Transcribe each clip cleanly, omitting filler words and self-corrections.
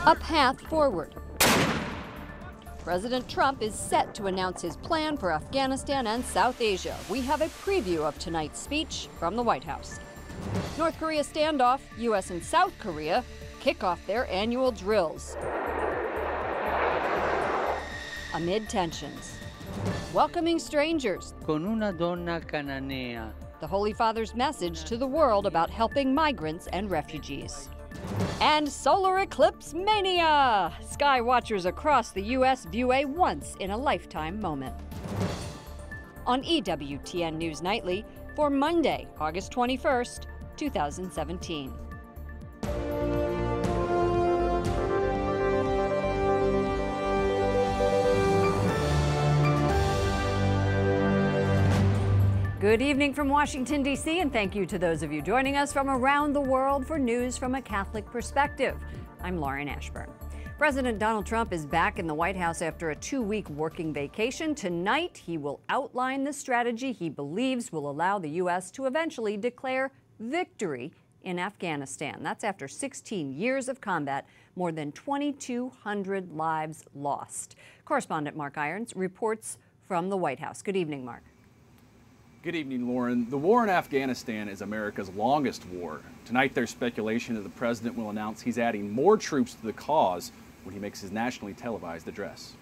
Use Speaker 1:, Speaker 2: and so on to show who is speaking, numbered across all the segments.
Speaker 1: A path forward. President Trump is set to announce his plan for Afghanistan and South Asia. We have a preview of tonight's speech from the White House. North Korea standoff, U.S. and South Korea kick off their annual drills amid tensions. Welcoming strangers.
Speaker 2: Con una donna cananea.
Speaker 1: The Holy Father's message to the world about helping migrants and refugees. And solar eclipse mania! Sky watchers across the U.S. view a once-in-a-lifetime moment. On EWTN News Nightly for Monday, August 21st, 2017. Good evening from Washington, D.C., and thank you to those of you joining us from around the world for news from a Catholic perspective. I'm Lauren Ashburn. President Donald Trump is back in the White House after a 2-week working vacation. Tonight, he will outline the strategy he believes will allow the U.S. to eventually declare victory in Afghanistan. That's after 16 years of combat, more than 2,200 lives lost. Correspondent Mark Irons reports from the White House. Good evening, Mark.
Speaker 3: Good evening, Lauren. The war in Afghanistan is America's longest war. Tonight, there's speculation that the president will announce he's adding more troops to the cause when he makes his nationally televised address.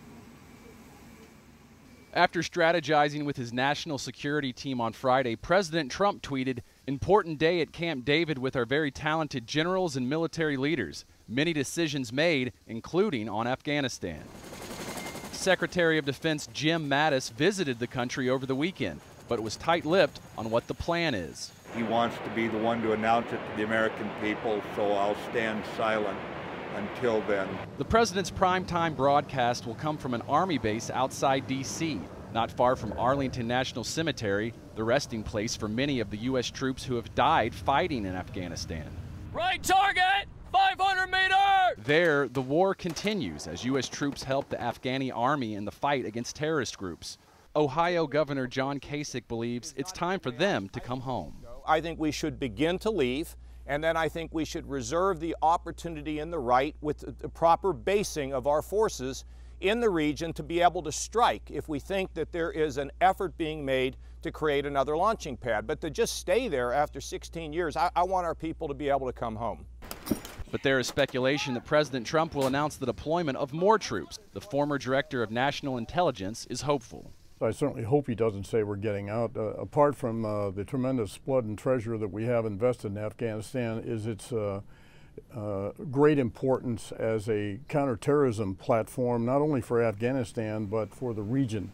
Speaker 3: After strategizing with his national security team on Friday, President Trump tweeted, "Important day at Camp David with our very talented generals and military leaders. Many decisions made, including on Afghanistan." Secretary of Defense Jim Mattis visited the country over the weekend, but was tight-lipped on what the plan is.
Speaker 4: He wants to be the one to announce it to the American people, so I'll stand silent until then.
Speaker 3: The president's primetime broadcast will come from an Army base outside D.C., not far from Arlington National Cemetery, the resting place for many of the U.S. troops who have died fighting in Afghanistan.
Speaker 5: Right target! 500 meters!
Speaker 3: There, the war continues as U.S. troops help the Afghani army in the fight against terrorist groups. Ohio Governor John Kasich believes it's time for them to come home.
Speaker 6: I think we should begin to leave, and then I think we should reserve the opportunity and the right with the proper basing of our forces in the region to be able to strike if we think that there is an effort being made to create another launching pad. But to just stay there after 16 years, I want our people to be able to come home.
Speaker 3: But there is speculation that President Trump will announce the deployment of more troops. The former director of national intelligence is hopeful.
Speaker 7: I certainly hope he doesn't say we're getting out. Apart from the tremendous blood and treasure that we have invested in Afghanistan, is its great importance as a counterterrorism platform, not only for Afghanistan, but for the region.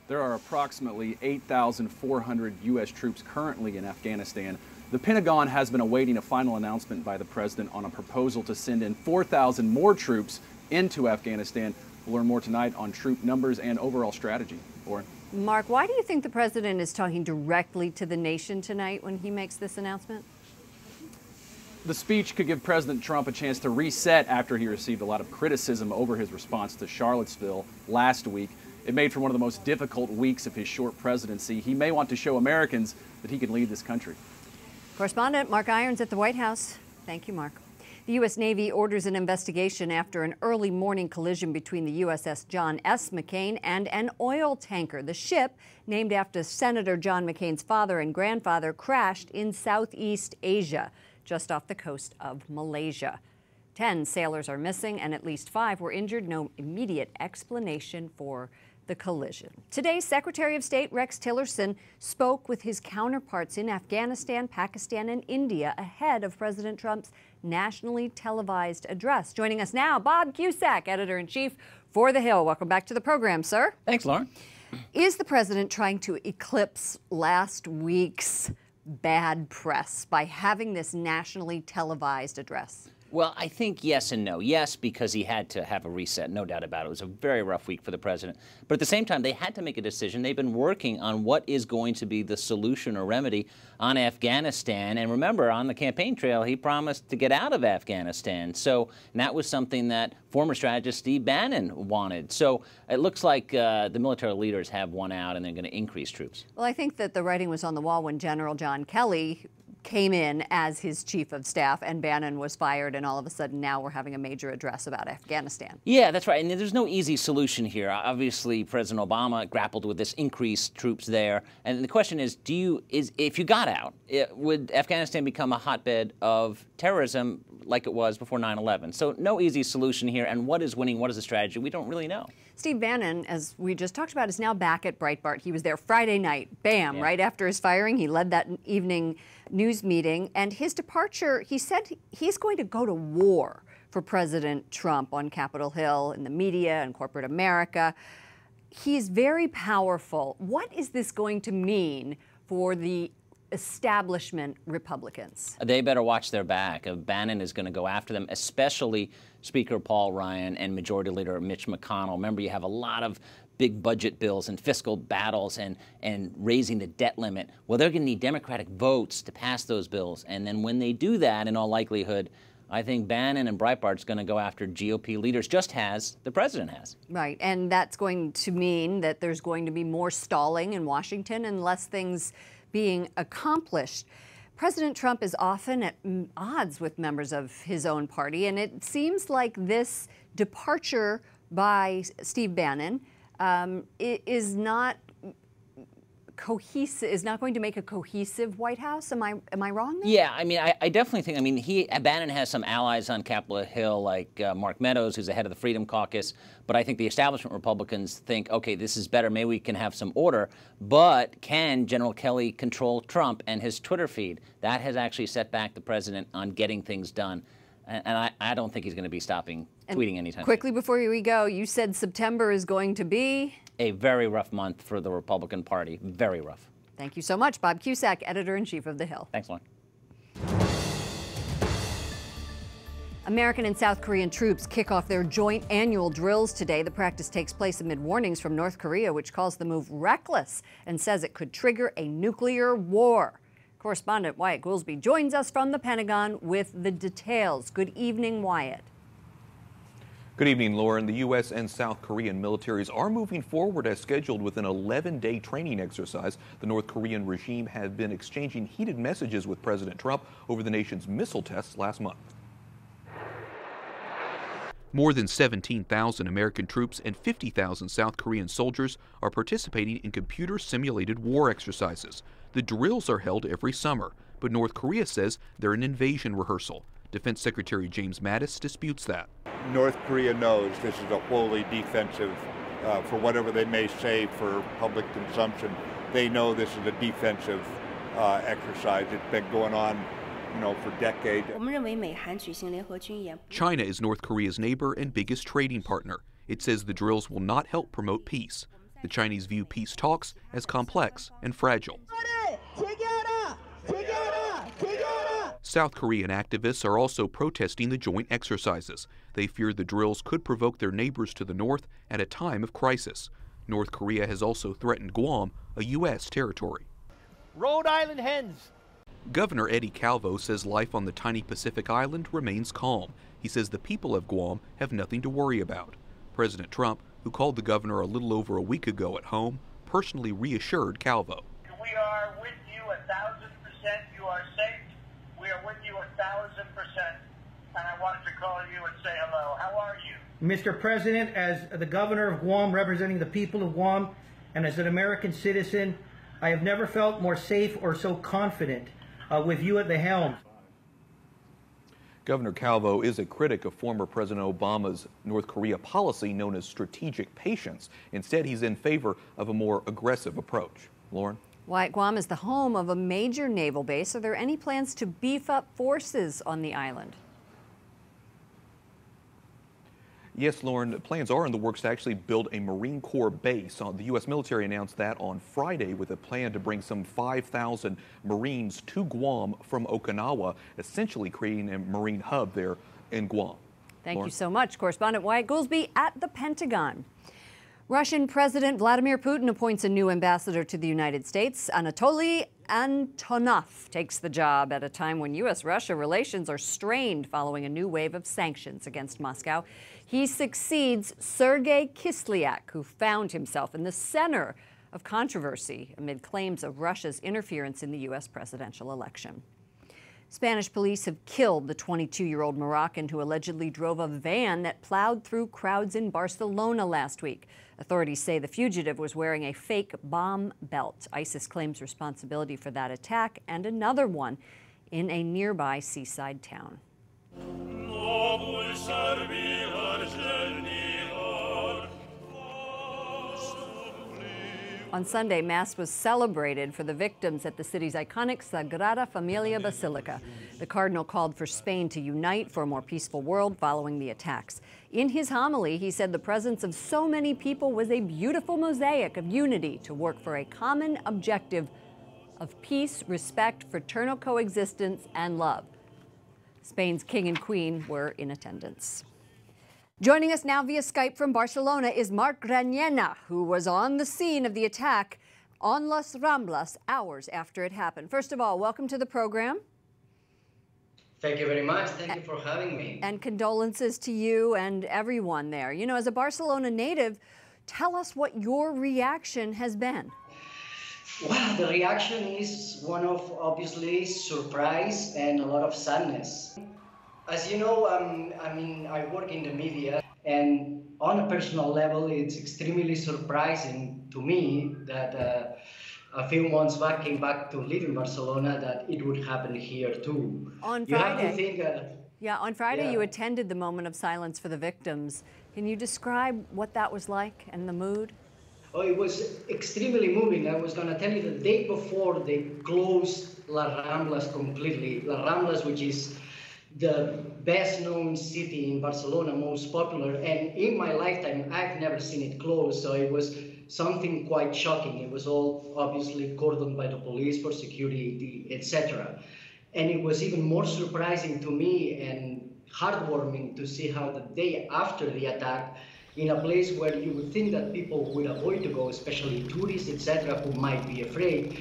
Speaker 3: There are approximately 8,400 U.S. troops currently in Afghanistan. The Pentagon has been awaiting a final announcement by the president on a proposal to send in 4,000 more troops into Afghanistan. We'll learn more tonight on troop numbers and overall strategy. Lauren?
Speaker 1: Mark, why do you think the president is talking directly to the nation tonight when he makes this announcement?
Speaker 3: The speech could give President Trump a chance to reset after he received a lot of criticism over his response to Charlottesville last week. It made for one of the most difficult weeks of his short presidency. He may want to show Americans that he can lead this country.
Speaker 1: Correspondent Mark Irons at the White House. Thank you, Mark. The U.S. Navy orders an investigation after an early morning collision between the USS John S. McCain and an oil tanker. The ship, named after Senator John McCain's father and grandfather, crashed in Southeast Asia, just off the coast of Malaysia. 10 sailors are missing and at least 5 were injured. No immediate explanation for the collision. Today, Secretary of State Rex Tillerson spoke with his counterparts in Afghanistan, Pakistan, and India ahead of President Trump's nationally televised address. Joining us now, Bob Cusack, Editor-in-Chief for The Hill. Welcome back to the program, sir.
Speaker 5: Thanks, Lauren.
Speaker 1: Is the president trying to eclipse last week's bad press by having this nationally televised address?
Speaker 5: Well, I think yes and no. Yes, because he had to have a reset, no doubt about it. It was a very rough week for the president. But at the same time, they had to make a decision. They've been working on what is going to be the solution or remedy on Afghanistan. And remember, on the campaign trail, he promised to get out of Afghanistan. So that was something that former strategist Steve Bannon wanted. So it looks like the military leaders have won out and they're going to increase troops.
Speaker 1: Well, I think that the writing was on the wall when General John Kelly came in as his chief of staff and Bannon was fired, and all of a sudden now we're having a major address about Afghanistan.
Speaker 5: Yeah, that's right. And there's no easy solution here. Obviously, President Obama grappled with this increased troops there. And the question is, if you got out, would Afghanistan become a hotbed of terrorism like it was before 9/11? So no easy solution here. And what is winning? What is the strategy? We don't really know.
Speaker 1: Steve Bannon, as we just talked about, is now back at Breitbart. He was there Friday night, bam, right after his firing. He led that evening news meeting. And his departure, he said he's going to go to war for President Trump on Capitol Hill, in the media and corporate America. He's very powerful. What is this going to mean for the establishment Republicans?
Speaker 5: They better watch their back. Bannon is going to go after them, especially Speaker Paul Ryan and Majority Leader Mitch McConnell. Remember, you have a lot of big budget bills and fiscal battles and raising the debt limit. Well, they're going to need Democratic votes to pass those bills. And then when they do that, in all likelihood, I think Bannon and Breitbart's going to go after GOP leaders, just as the president has.
Speaker 1: Right, and that's going to mean that there's going to be more stalling in Washington and less things being accomplished. President Trump is often at odds with members of his own party, and it seems like this departure by Steve Bannon is not cohesive, is not going to make a cohesive White House. Am I wrong there?
Speaker 5: Yeah, I mean, I definitely think, I mean, Bannon has some allies on Capitol Hill, like Mark Meadows, who's the head of the Freedom Caucus, but I think the establishment Republicans think, okay, this is better, maybe we can have some order, but can General Kelly control Trump and his Twitter feed? That has actually set back the president on getting things done, and I don't think he's going to be stopping tweeting anytime.
Speaker 1: Quickly before we go, you said September is going to be
Speaker 5: a very rough month for the Republican Party. Very rough.
Speaker 1: Thank you so much, Bob Cusack, editor-in-chief of The Hill.
Speaker 5: Thanks, Lauren.
Speaker 1: American and South Korean troops kick off their joint annual drills today. The practice takes place amid warnings from North Korea, which calls the move reckless and says it could trigger a nuclear war. Correspondent Wyatt Goolsbee joins us from the Pentagon with the details. Good evening, Wyatt.
Speaker 8: Good evening, Lauren. The U.S. and South Korean militaries are moving forward as scheduled with an 11-day training exercise. The North Korean regime had been exchanging heated messages with President Trump over the nation's missile tests last month. More than 17,000 American troops and 50,000 South Korean soldiers are participating in computer-simulated war exercises. The drills are held every summer, but North Korea says they're an invasion rehearsal. Defense Secretary James Mattis disputes that.
Speaker 4: North Korea knows this is a wholly defensive, for whatever they may say for public consumption, they know this is a defensive exercise. It's been going on, for decades.
Speaker 8: China is North Korea's neighbor and biggest trading partner. It says the drills will not help promote peace. The Chinese view peace talks as complex and fragile. South Korean activists are also protesting the joint exercises. They fear the drills could provoke their neighbors to the north at a time of crisis. North Korea has also threatened Guam, a U.S. territory.
Speaker 9: Rhode Island hens.
Speaker 8: Governor Eddie Calvo says life on the tiny Pacific island remains calm. He says the people of Guam have nothing to worry about. President Trump, who called the governor a little over a week ago at home, personally reassured Calvo.
Speaker 9: We are with you 1,000%. You are safe. We are with you 1,000%. And I wanted to call you and say hello. How are you?
Speaker 10: Mr. President, as the governor of Guam, representing the people of Guam, and as an American citizen, I have never felt more safe or so confident with you at the helm.
Speaker 8: Governor Calvo is a critic of former President Obama's North Korea policy known as strategic patience. Instead, he's in favor of a more aggressive approach. Lauren?
Speaker 1: Wyatt, Guam is the home of a major naval base. Are there any plans to beef up forces on the island?
Speaker 8: Yes, Lauren, plans are in the works to actually build a Marine Corps base. The U.S. military announced that on Friday with a plan to bring some 5,000 Marines to Guam from Okinawa, essentially creating a Marine hub there in Guam.
Speaker 1: Thank you so much. Correspondent Wyatt Goolsbee at the Pentagon. Russian President Vladimir Putin appoints a new ambassador to the United States. Anatoly Antonov takes the job at a time when U.S.-Russia relations are strained following a new wave of sanctions against Moscow. He succeeds Sergei Kislyak, who found himself in the center of controversy amid claims of Russia's interference in the U.S. presidential election. Spanish police have killed the 22-year-old Moroccan who allegedly drove a van that plowed through crowds in Barcelona last week. Authorities say the fugitive was wearing a fake bomb belt. ISIS claims responsibility for that attack and another one in a nearby seaside town. On Sunday, Mass was celebrated for the victims at the city's iconic Sagrada Familia Basilica. The Cardinal called for Spain to unite for a more peaceful world following the attacks. In his homily, he said the presence of so many people was a beautiful mosaic of unity to work for a common objective of peace, respect, fraternal coexistence, and love. Spain's king and queen were in attendance. Joining us now via Skype from Barcelona is Marc Granyena, who was on the scene of the attack on Las Ramblas hours after it happened. First of all, welcome to the program.
Speaker 11: Thank you very much. Thank you for having me.
Speaker 1: And condolences to you and everyone there. You know, as a Barcelona native, tell us what your reaction has been.
Speaker 11: Well, the reaction is one of obviously surprise and a lot of sadness. As you know, I work in the media, and on a personal level, it's extremely surprising to me that a few months back came back to live in Barcelona, that it would happen here too.
Speaker 1: On Friday,
Speaker 11: you have to think,
Speaker 1: on Friday you attended the moment of silence for the victims. Can you describe what that was like and the mood?
Speaker 11: Oh, it was extremely moving. I was going to tell you the day before they closed Las Ramblas completely. Las Ramblas, which is the best known city in Barcelona, most popular, and in my lifetime I've never seen it closed, so it was something quite shocking. It was all obviously cordoned by the police for security, etc. And it was even more surprising to me and heartwarming to see how the day after the attack, in a place where you would think that people would avoid to go, especially tourists, etc., who might be afraid,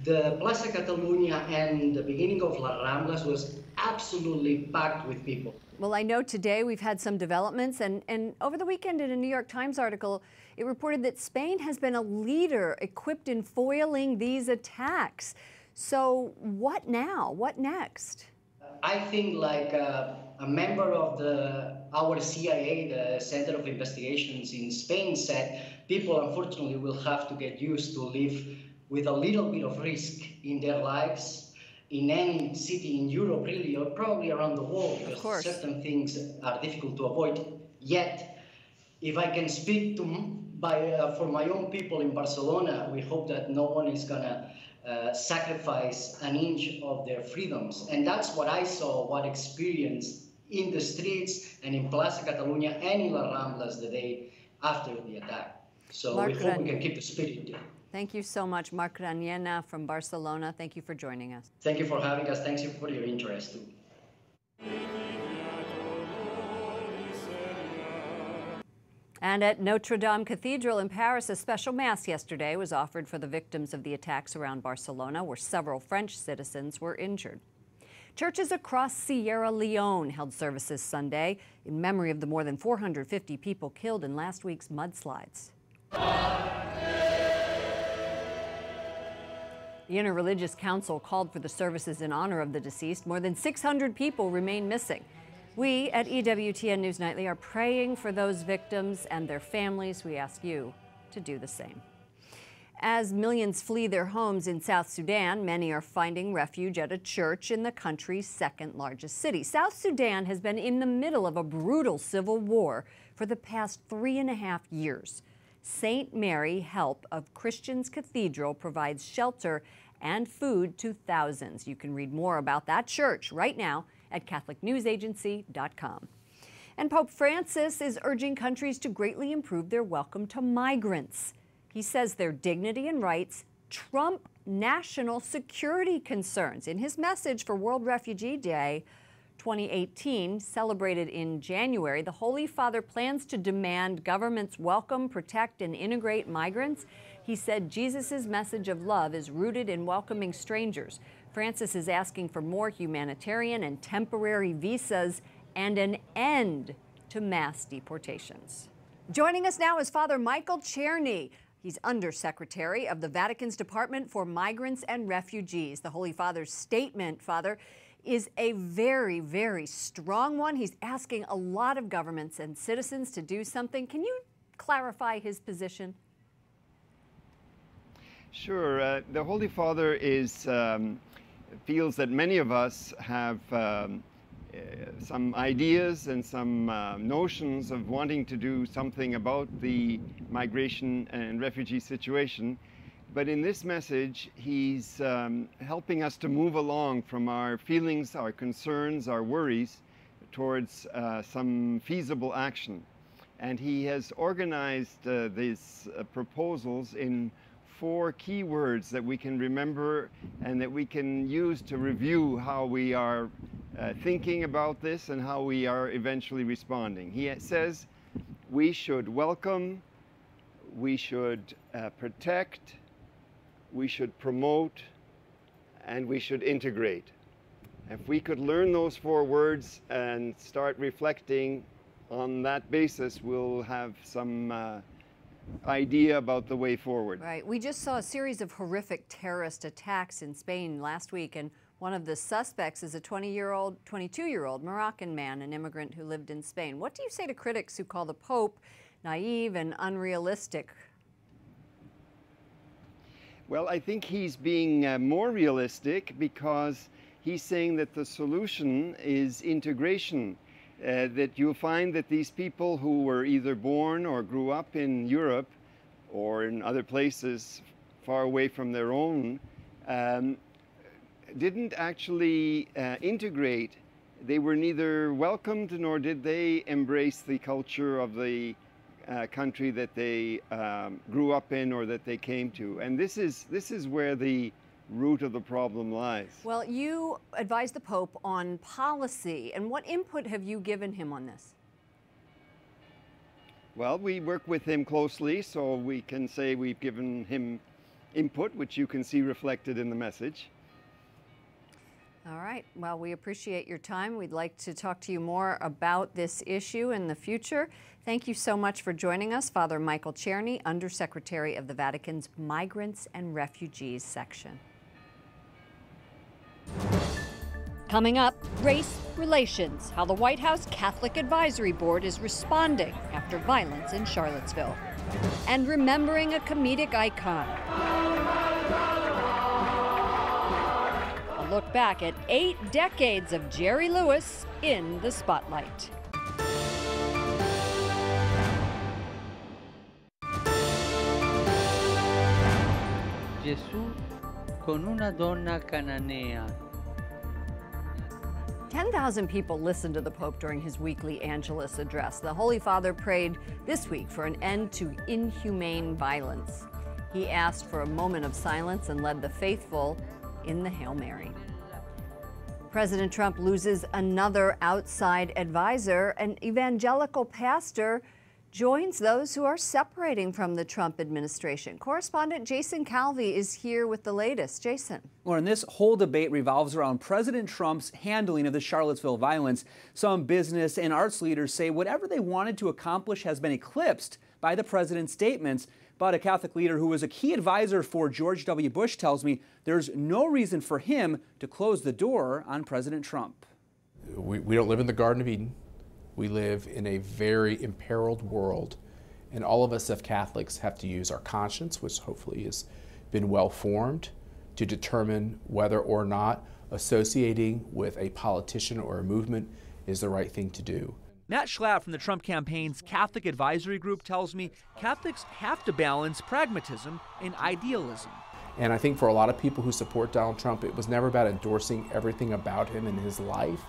Speaker 11: the Plaza Catalunya and the beginning of Las Ramblas was absolutely packed with people.
Speaker 1: Well, I know today we've had some developments, and over the weekend in a New York Times article, it reported that Spain has been a leader equipped in foiling these attacks. So what now? What next?
Speaker 11: I think like a member of our CIA, the Center of Investigations in Spain, said people unfortunately will have to get used to live with a little bit of risk in their lives in any city in Europe, really, or probably around the world, because certain things are difficult to avoid. Yet, if I can speak for my own people in Barcelona, we hope that no one is going to sacrifice an inch of their freedoms. And that's what I saw, what I experienced in the streets and in Plaza Catalunya and in Las Ramblas the day after the attack. So we hope we can keep the spirit there.
Speaker 1: Thank you so much, Marc Granyena from Barcelona. Thank you for joining us.
Speaker 11: Thank you for having us. Thank you for your interest too.
Speaker 1: And at Notre Dame Cathedral in Paris, a special mass yesterday was offered for the victims of the attacks around Barcelona, where several French citizens were injured. Churches across Sierra Leone held services Sunday in memory of the more than 450 people killed in last week's mudslides. The Interreligious Council called for the services in honor of the deceased. More than 600 people remain missing. We at EWTN News Nightly are praying for those victims and their families. We ask you to do the same. As millions flee their homes in South Sudan, many are finding refuge at a church in the country's second largest city. South Sudan has been in the middle of a brutal civil war for the past 3.5 years. St. Mary Help of Christians Cathedral provides shelter and food to thousands. You can read more about that church right now at CatholicNewsAgency.com. And Pope Francis is urging countries to greatly improve their welcome to migrants. He says their dignity and rights trump national security concerns. In his message for World Refugee Day 2018, celebrated in January, the Holy Father plans to demand governments welcome, protect, and integrate migrants. He said Jesus' message of love is rooted in welcoming strangers. Francis is asking for more humanitarian and temporary visas and an end to mass deportations. Joining us now is Father Michael Czerny. He's Undersecretary of the Vatican's Department for Migrants and Refugees. The Holy Father's statement, Father, is a very, very strong one. He's asking a lot of governments and citizens to do something. Can you clarify his position?
Speaker 12: Sure. The Holy Father feels that many of us have some ideas and some notions of wanting to do something about the migration and refugee situation. But in this message, he's helping us to move along from our feelings, our concerns, our worries, towards some feasible action. And he has organized these proposals in 4 key words that we can remember and that we can use to review how we are thinking about this and how we are eventually responding. He says we should welcome, we should protect, we should promote, and we should integrate. If we could learn those 4 words and start reflecting on that basis, we'll have some idea about the way forward.
Speaker 1: Right. We just saw a series of horrific terrorist attacks in Spain last week, and one of the suspects is a 22-year-old Moroccan man, an immigrant who lived in Spain. What do you say to critics who call the Pope naive and unrealistic?
Speaker 12: Well, I think he's being more realistic because he's saying that the solution is integration, that you'll find that these people who were either born or grew up in Europe or in other places far away from their own didn't actually integrate. They were neither welcomed nor did they embrace the culture of the country that they grew up in or that they came to. And this is where the root of the problem lies.
Speaker 1: Well, you advise the Pope on policy, and what input have you given him on this?
Speaker 12: Well, we work with him closely, so we can say we've given him input, which you can see reflected in the message.
Speaker 1: All right. Well, we appreciate your time. We'd like to talk to you more about this issue in the future. Thank you so much for joining us, Father Michael Czerny, Undersecretary of the Vatican's Migrants and Refugees section. Coming up, race relations, how the White House Catholic Advisory Board is responding after violence in Charlottesville. And remembering a comedic icon. A look back at 8 decades of Jerry Lewis in the spotlight.
Speaker 2: Gesù con una donna cananea.
Speaker 1: 10,000 people listened to the Pope during his weekly Angelus address. The Holy Father prayed this week for an end to inhumane violence. He asked for a moment of silence and led the faithful in the Hail Mary. President Trump loses another outside advisor. An evangelical pastor joins those who are separating from the Trump administration. Correspondent Jason Calvi is here with the latest. Jason.
Speaker 13: Lauren, this whole debate revolves around President Trump's handling of the Charlottesville violence. Some business and arts leaders say whatever they wanted to accomplish has been eclipsed by the president's statements. But a Catholic leader who was a key advisor for George W. Bush tells me there's no reason for him to close the door on President Trump.
Speaker 14: We don't live in the Garden of Eden. We live in a very imperiled world, and all of us as Catholics have to use our conscience, which hopefully has been well formed, to determine whether or not associating with a politician or a movement is the right thing to do.
Speaker 13: Matt Schlapp from the Trump campaign's Catholic Advisory Group tells me Catholics have to balance pragmatism and idealism.
Speaker 14: And I think for a lot of people who support Donald Trump, it was never about endorsing everything about him and his life,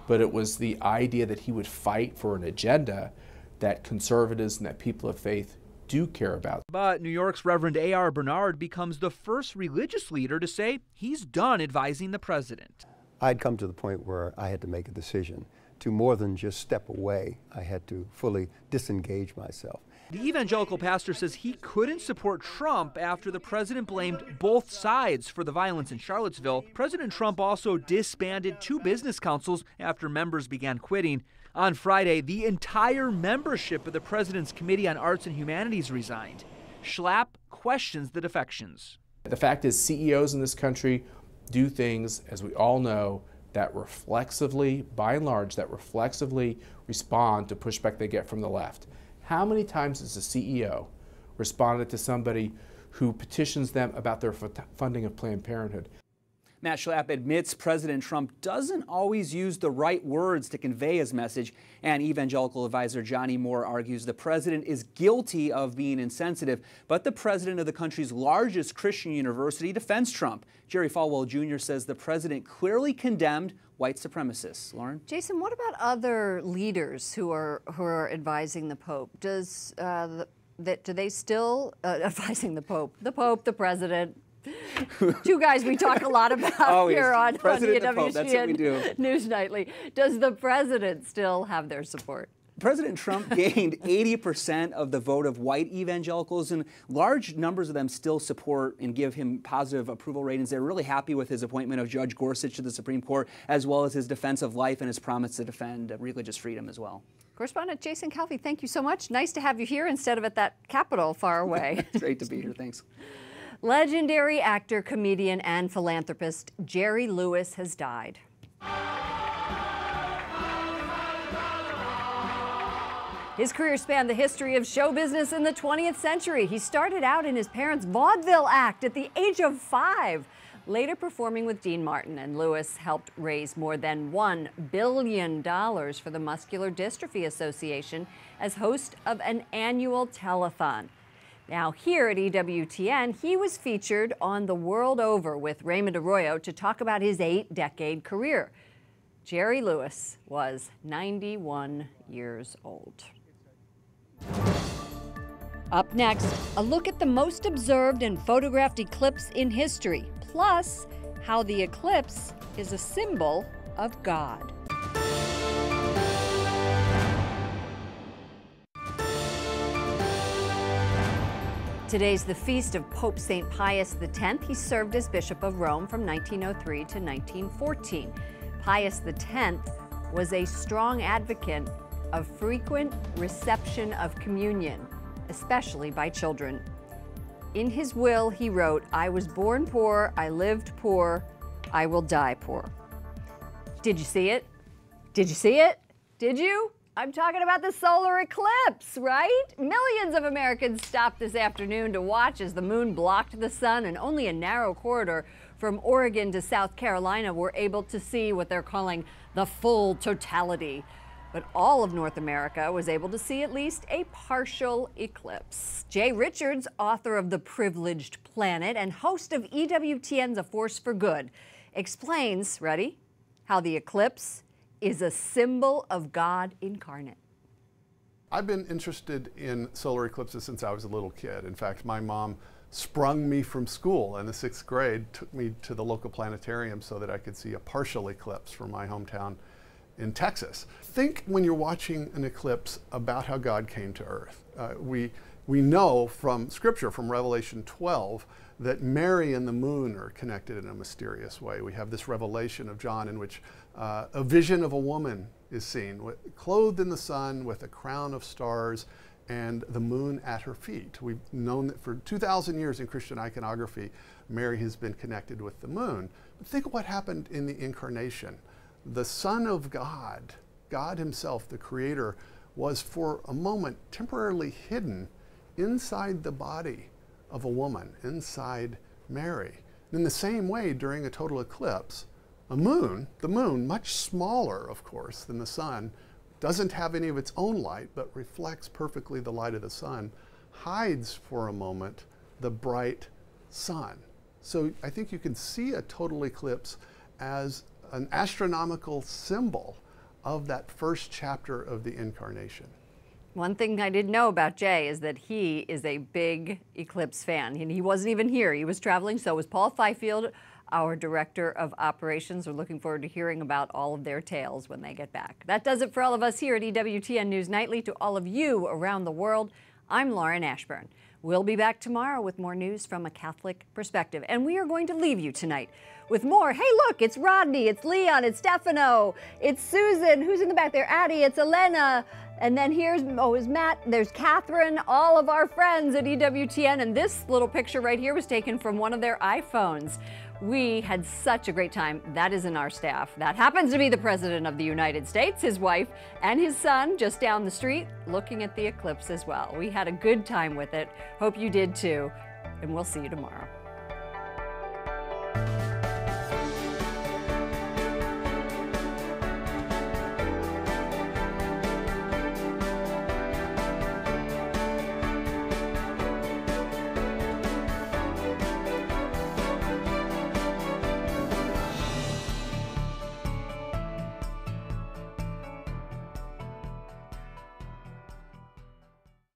Speaker 14: but it was the idea that he would fight for an agenda that conservatives and that people of faith do care about.
Speaker 13: But New York's Reverend A.R. Bernard becomes the first religious leader to say he's done advising the president.
Speaker 15: I'd come to the point where I had to make a decision to more than just step away. I had to fully disengage myself.
Speaker 13: The evangelical pastor says he couldn't support Trump after the president blamed both sides for the violence in Charlottesville. President Trump also disbanded 2 business councils after members began quitting. On Friday, the entire membership of the president's Committee on Arts and Humanities resigned. Schlapp questions the defections.
Speaker 14: The fact is, CEOs in this country do things, as we all know, that reflexively, by and large, that reflexively respond to pushback they get from the left. How many times has the CEO responded to somebody who petitions them about their funding of Planned Parenthood?
Speaker 13: Matt Schlapp admits President Trump doesn't always use the right words to convey his message, and evangelical advisor Johnny Moore argues the president is guilty of being insensitive, but the president of the country's largest Christian university defends Trump. Jerry Falwell Jr. says the president clearly condemned white supremacists. Lauren?
Speaker 1: Jason, what about other leaders who are advising the Pope? Do they still advising the Pope? The Pope, the president. Two guys we talk a lot about here on EWTN News Nightly. Does the president still have their support?
Speaker 13: President Trump gained 80% of the vote of white evangelicals, and large numbers of them still support and give him positive approval ratings. They're really happy with his appointment of Judge Gorsuch to the Supreme Court, as well as his defense of life and his promise to defend religious freedom as well.
Speaker 1: Correspondent Jason Calvi, thank you so much. Nice to have you here instead of at that Capitol far away.
Speaker 13: It's great to be here. Thanks.
Speaker 1: Legendary actor, comedian, and philanthropist Jerry Lewis has died. His career spanned the history of show business in the 20th century. He started out in his parents' vaudeville act at the age of 5, later performing with Dean Martin, and Lewis helped raise more than $1 billion for the Muscular Dystrophy Association as host of an annual telethon. Now, here at EWTN, he was featured on The World Over with Raymond Arroyo to talk about his 8-decade career. Jerry Lewis was 91 years old. Up next, a look at the most observed and photographed eclipse in history, plus how the eclipse is a symbol of God. Today's the feast of Pope St. Pius X. He served as Bishop of Rome from 1903 to 1914. Pius X was a strong advocate of frequent reception of communion, especially by children. In his will, he wrote, "I was born poor, I lived poor, I will die poor." Did you see it? Did you see it? Did you? I'm talking about the solar eclipse, right? Millions of Americans stopped this afternoon to watch as the moon blocked the sun, and only a narrow corridor from Oregon to South Carolina were able to see what they're calling the full totality. But all of North America was able to see at least a partial eclipse. Jay Richards, author of The Privileged Planet and host of EWTN's A Force for Good, explains, ready, how the eclipse is a symbol of God incarnate.
Speaker 16: I've been interested in solar eclipses since I was a little kid. In fact, my mom sprung me from school in the 6th grade, took me to the local planetarium so that I could see a partial eclipse from my hometown in Texas. Think when you're watching an eclipse about how God came to earth. We know from Scripture, from Revelation 12, that Mary and the moon are connected in a mysterious way. We have this revelation of John in which a vision of a woman is seen, clothed in the sun with a crown of stars and the moon at her feet. We've known that for 2,000 years in Christian iconography, Mary has been connected with the moon. But think of what happened in the incarnation. The Son of God, God himself, the Creator, was for a moment temporarily hidden inside the body of a woman, inside Mary. In the same way, during a total eclipse, the moon, much smaller, of course, than the sun, doesn't have any of its own light, but reflects perfectly the light of the sun, hides for a moment the bright sun. So I think you can see a total eclipse as an astronomical symbol of that first chapter of the incarnation.
Speaker 1: One thing I didn't know about Jay is that he is a big eclipse fan. And he wasn't even here. He was traveling, so was Paul Fifield, our Director of Operations. We're looking forward to hearing about all of their tales when they get back. That does it for all of us here at EWTN News Nightly. To all of you around the world, I'm Lauren Ashburn. We'll be back tomorrow with more news from a Catholic perspective. And we are going to leave you tonight with more. Hey, look, it's Rodney, it's Leon, it's Stefano, it's Susan. Who's in the back there? Addie, it's Elena. And then here's Matt, there's Catherine, all of our friends at EWTN. And this little picture right here was taken from one of their iPhones. We had such a great time. That isn't our staff. That happens to be the President of the United States, his wife, and his son just down the street looking at the eclipse as well. We had a good time with it. Hope you did too, and we'll see you tomorrow.